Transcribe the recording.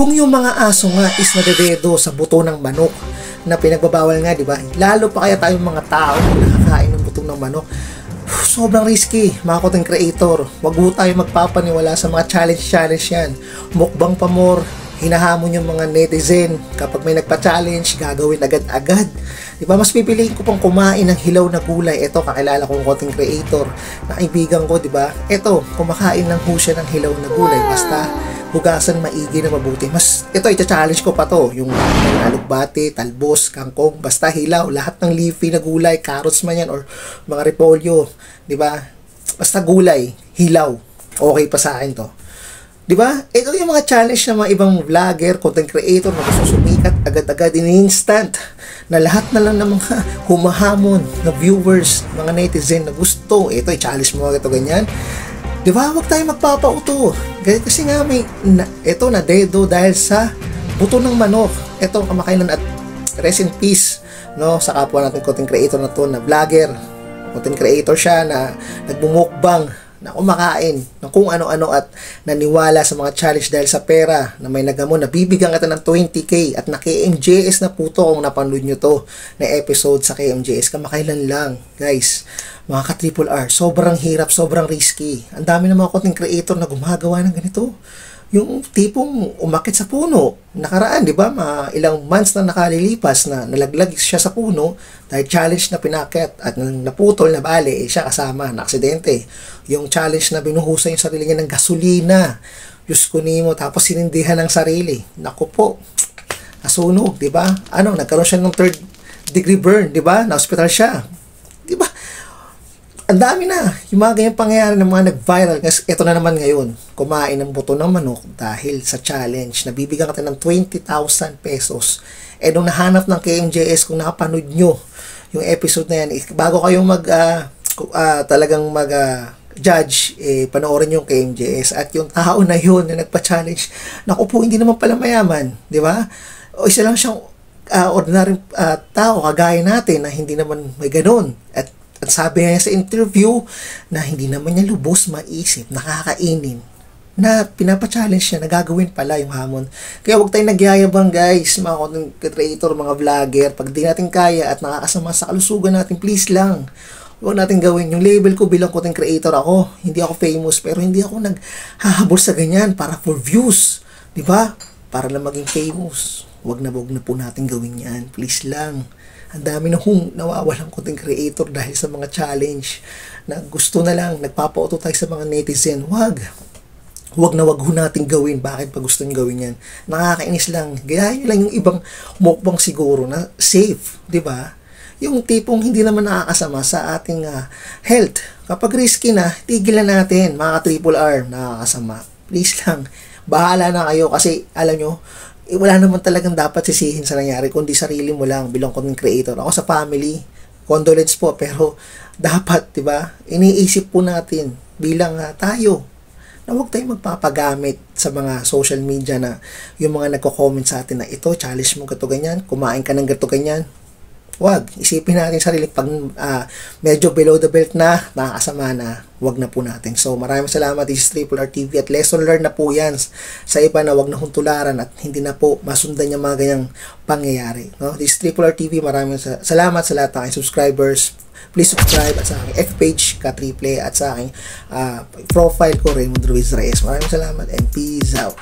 Kung yung mga aso nga is nadededo sa buto ng manok na pinagbabawal nga, di ba? Lalo pa kaya tayong mga tao nakakain ng buto ng manok. Sobrang risky, mga content creator. Wag mo tayo magpapaniwala sa mga challenge yan. Mukbang pa more, hinahamon yung mga netizen. Kapag may nagpa-challenge, gagawin agad-agad. Diba, mas pipiliin ko pang kumain ng hilaw na gulay. Ito, kakilala kong content creator na kaibigan ko, diba? Ito, kumakain lang po siya ng hilaw na gulay. Basta, hugasan maigi na mabuti. Mas, ito, ita-challenge ko pa to. Yung alugbati, talbos, kangkong, basta hilaw. Lahat ng leafy na gulay, carrots man yan, or mga repolyo. Diba? Basta gulay, hilaw. Okay pa sa akin to. Diba? Ito yung mga challenge ng mga ibang vlogger, content creator na gusto sumikat agad-agad in instant. Na lahat na lang ng mga humahamon na viewers, mga netizen na gusto. Ito, i-challenge mo ito ganyan. Diba? Huwag tayo magpapauto. Kasi nga ito na dedo dahil sa buto ng manok. Ito, kamakailan at rest in peace, no? Sa kapwa natin content creator na to, na vlogger. Content creator siya na nagbumukbang, na kumakain ng kung ano-ano at naniwala sa mga challenge dahil sa pera na may nagamon. Nabibigyan kita ng 20k at na KMJS na po to kung napanood nyo to na episode sa KMJS. Kamakailan lang, guys. Mga ka-triple R, sobrang hirap, sobrang risky. Ang dami ng mga content creator na gumagawa ng ganito. Yung tipong umakit sa puno. Nakaraan, di ba? Ilang months na nakalilipas na nalaglag siya sa puno dahil challenge na pinakit at naputol na bali, siya kasama, na aksidente. Yung challenge na binuhusan yung sarili niya ng gasolina. Diyos ko nimo, tapos sinindihan ng sarili. Naku po, nasunog, di ba? Nagkaroon siya ng 3rd degree burn, di ba? Na-hospital siya. Di ba? Ang dami na yung mga ganyang pangyayari ng mga nag-viral. Kasi ito na naman ngayon, kumain ng buto ng manok dahil sa challenge. Nabibigyan ka ng 20,000 pesos. Nung nahanap ng KMJS, kung nakapanood nyo yung episode na yan, bago kayong talagang judge, panoorin yung KMJS. At yung tao na yun na nagpa-challenge, naku po, hindi naman pala mayaman, di ba? O isa lang siyang ordinary tao, kagaya natin, na hindi naman may ganun. At sabi niya sa interview na hindi naman niya lubos maisip, nakakainin, na pinapa-challenge niya, nagagawin pala yung hamon. Kaya huwag tayong nagyayabang, guys, mga content creator, mga vlogger. Pag di natin kaya at nakakasama sa kalusugan natin, please lang, huwag natin gawin. Yung label ko bilang content creator ako, hindi ako famous, pero hindi ako naghahabol sa ganyan para for views. Diba? Para lang maging famous. Huwag na po natin gawin yan. Please lang. Ang dami na nawawalang content creator dahil sa mga challenge na gusto na lang, nagpapauto tayo sa mga netizen. Huwag na huwag natin gawin. Bakit pa gusto nyo gawin yan? Nakakainis lang. Gayahin nyo lang yung ibang mukbang siguro na safe, di ba? Yung tipong hindi naman nakakasama sa ating health. Kapag risky na, tigilan natin, mga triple R, nakakasama. Please lang, bahala na kayo kasi alam nyo, wala naman talagang dapat sisihin sa nangyari kundi sarili mo lang bilang content creator. Ako sa family, condolence po, pero dapat, di ba, iniisip po natin bilang tayo na huwag tayong magpapagamit sa mga social media na yung mga nagko-comment sa atin na ito, challenge mo gato ganyan, kumain ka ng gato ganyan. Huwag, isipin natin sarili pag medyo below the belt na, nakakasama na, huwag na po natin. So maraming salamat, this is Triple R TV at lesson learned na po yan sa iba na huwag na huntularan at hindi na po masundan yung mga ganyang pangyayari. No? This is Triple R TV, maraming salamat sa lahat ng aking subscribers. Please subscribe at sa aking F-page, Ka-Triple, at sa aking profile ko, Raymond Ruiz Reyes. Maraming salamat and peace out.